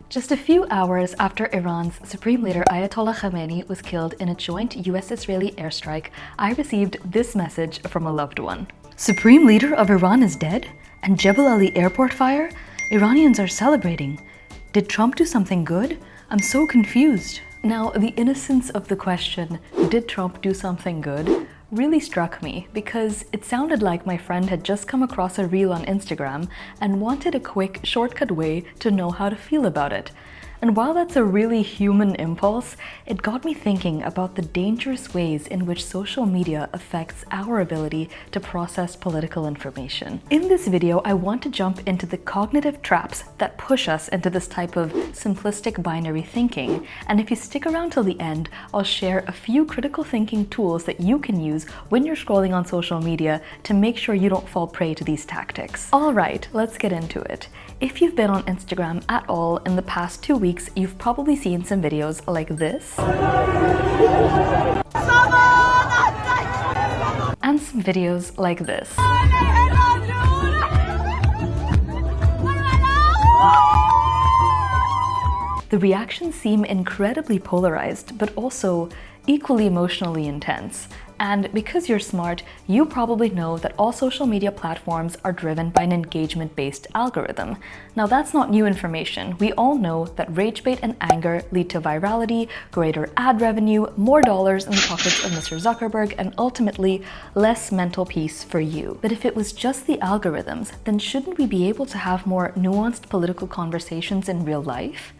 Just a few hours after Iran's Supreme Leader Ayatollah Khamenei was killed in a joint US-Israeli airstrike, I received this message from a loved one. Supreme Leader of Iran is dead? And Jebel Ali airport fire? Iranians are celebrating. Did Trump do something good? I'm so confused. Now, the innocence of the question, did Trump do something good, really struck me because it sounded like my friend had just come across a reel on Instagram and wanted a quick, shortcut way to know how to feel about it. And while that's a really human impulse, it got me thinking about the dangerous ways in which social media affects our ability to process political information. In this video, I want to jump into the cognitive traps that push us into this type of simplistic binary thinking. And if you stick around till the end, I'll share a few critical thinking tools that you can use when you're scrolling on social media to make sure you don't fall prey to these tactics. All right, let's get into it. If you've been on Instagram at all in the past 2 weeks, you've probably seen some videos like this. And some videos like this. The reactions seem incredibly polarized, but also equally emotionally intense. And because you're smart, you probably know that all social media platforms are driven by an engagement-based algorithm. Now, that's not new information. We all know that rage bait and anger lead to virality, greater ad revenue, more dollars in the pockets of Mr. Zuckerberg, and ultimately, less mental peace for you. But if it was just the algorithms, then shouldn't we be able to have more nuanced political conversations in real life?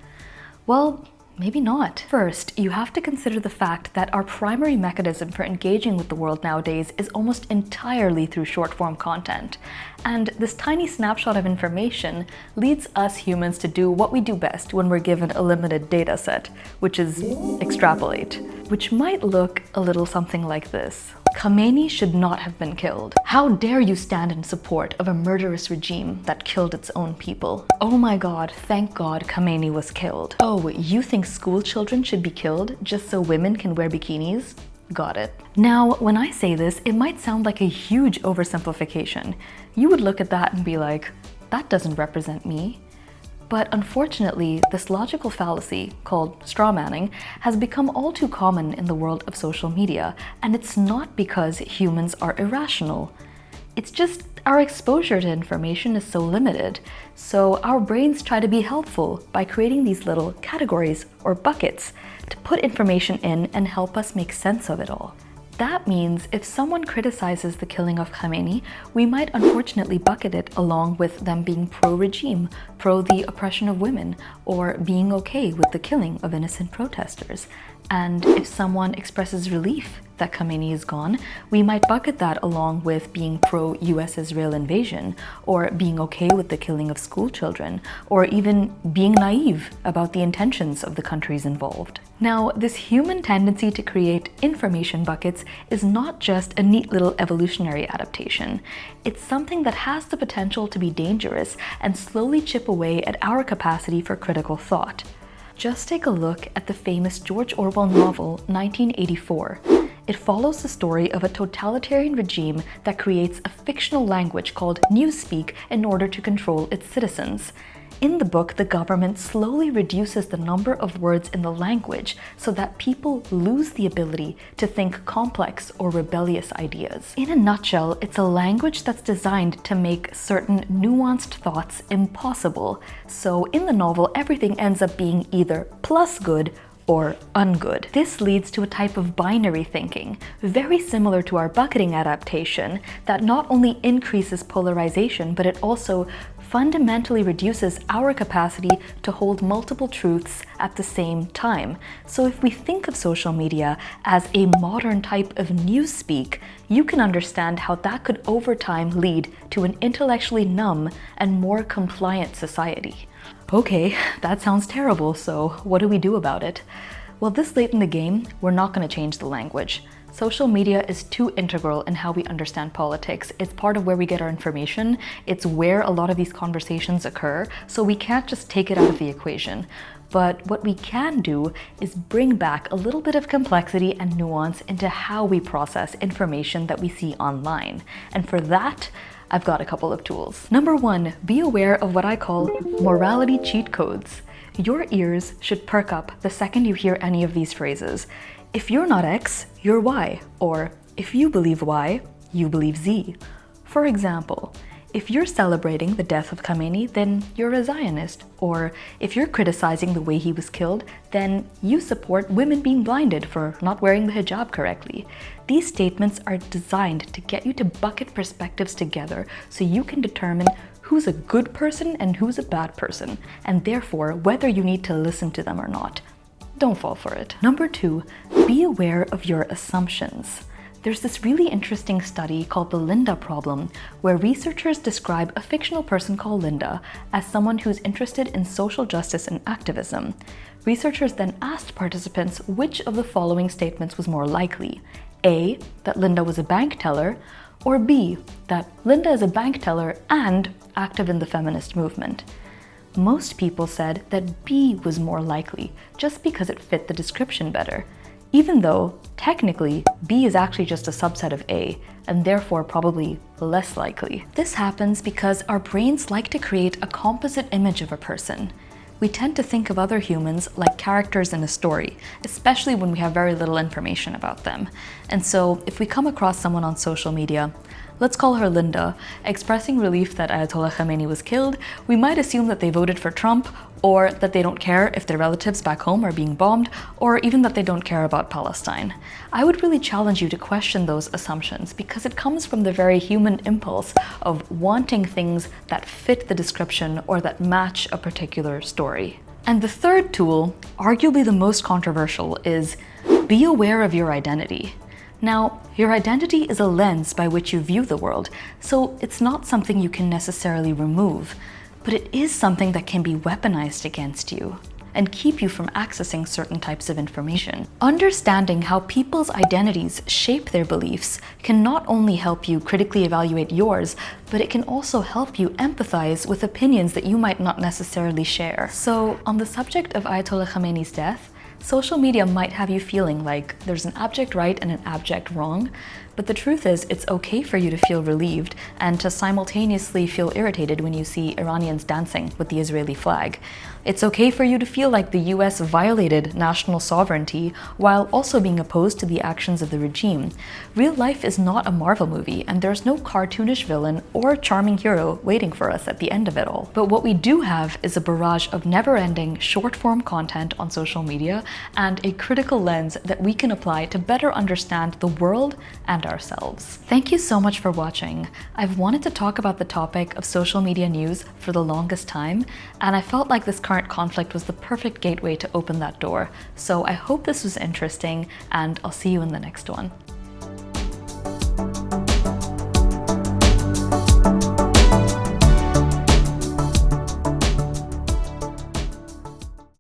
Well, maybe not. First, you have to consider the fact that our primary mechanism for engaging with the world nowadays is almost entirely through short-form content. And this tiny snapshot of information leads us humans to do what we do best when we're given a limited data set, which is extrapolate, which might look a little something like this. Khamenei should not have been killed. How dare you stand in support of a murderous regime that killed its own people? Oh my God, thank God Khamenei was killed. Oh, you think school children should be killed just so women can wear bikinis? Got it. Now, when I say this, it might sound like a huge oversimplification. You would look at that and be like, that doesn't represent me. But unfortunately, this logical fallacy, called strawmanning, has become all too common in the world of social media, and it's not because humans are irrational. It's just our exposure to information is so limited, so our brains try to be helpful by creating these little categories or buckets to put information in and help us make sense of it all. That means if someone criticizes the killing of Khamenei, we might unfortunately bucket it along with them being pro-regime, pro the oppression of women, or being okay with the killing of innocent protesters. And if someone expresses relief that Khamenei is gone, we might bucket that along with being pro-US-Israel invasion, or being okay with the killing of school children, or even being naive about the intentions of the countries involved. Now, this human tendency to create information buckets is not just a neat little evolutionary adaptation. It's something that has the potential to be dangerous and slowly chip away at our capacity for critical thought. Just take a look at the famous George Orwell novel 1984. It follows the story of a totalitarian regime that creates a fictional language called newspeak in order to control its citizens. In the book, the government slowly reduces the number of words in the language so that people lose the ability to think complex or rebellious ideas. In a nutshell, it's a language that's designed to make certain nuanced thoughts impossible. So in the novel, everything ends up being either plus good or ungood. This leads to a type of binary thinking, very similar to our bucketing adaptation, that not only increases polarization, but it also fundamentally reduces our capacity to hold multiple truths at the same time. So if we think of social media as a modern type of newspeak, you can understand how that could over time lead to an intellectually numb and more compliant society. Okay, that sounds terrible, so what do we do about it? Well, this late in the game, we're not going to change the language. Social media is too integral in how we understand politics. It's part of where we get our information. It's where a lot of these conversations occur, so we can't just take it out of the equation. But what we can do is bring back a little bit of complexity and nuance into how we process information that we see online. And for that, I've got a couple of tools. Number one, be aware of what I call morality cheat codes. Your ears should perk up the second you hear any of these phrases. If you're not X, you're Y. Or if you believe Y, you believe Z. For example, if you're celebrating the death of Khamenei, then you're a Zionist. Or if you're criticizing the way he was killed, then you support women being blinded for not wearing the hijab correctly. These statements are designed to get you to bucket perspectives together so you can determine who's a good person and who's a bad person, and therefore whether you need to listen to them or not. Don't fall for it. Number 2, be aware of your assumptions. There's this really interesting study called the Linda problem, where researchers describe a fictional person called Linda as someone who's interested in social justice and activism. Researchers then asked participants which of the following statements was more likely. A, that Linda was a bank teller, or B, that Linda is a bank teller and active in the feminist movement. Most people said that B was more likely, just because it fit the description better, even though, technically, B is actually just a subset of A, and therefore probably less likely. This happens because our brains like to create a composite image of a person. We tend to think of other humans like characters in a story, especially when we have very little information about them. And so, if we come across someone on social media, let's call her Linda, expressing relief that Ayatollah Khamenei was killed, we might assume that they voted for Trump, or that they don't care if their relatives back home are being bombed, or even that they don't care about Palestine. I would really challenge you to question those assumptions because it comes from the very human impulse of wanting things that fit the description or that match a particular story. And the third tool, arguably the most controversial, is be aware of your identity. Now, your identity is a lens by which you view the world, so it's not something you can necessarily remove, but it is something that can be weaponized against you and keep you from accessing certain types of information. Understanding how people's identities shape their beliefs can not only help you critically evaluate yours, but it can also help you empathize with opinions that you might not necessarily share. So, on the subject of Ayatollah Khamenei's death, social media might have you feeling like there's an abject right and an abject wrong, but the truth is it's okay for you to feel relieved and to simultaneously feel irritated when you see Iranians dancing with the Israeli flag. It's okay for you to feel like the US violated national sovereignty while also being opposed to the actions of the regime. Real life is not a Marvel movie, and there's no cartoonish villain or charming hero waiting for us at the end of it all. But what we do have is a barrage of never-ending short-form content on social media and a critical lens that we can apply to better understand the world and ourselves. Thank you so much for watching. I've wanted to talk about the topic of social media news for the longest time, and I felt like this current conflict was the perfect gateway to open that door. So I hope this was interesting, and I'll see you in the next one.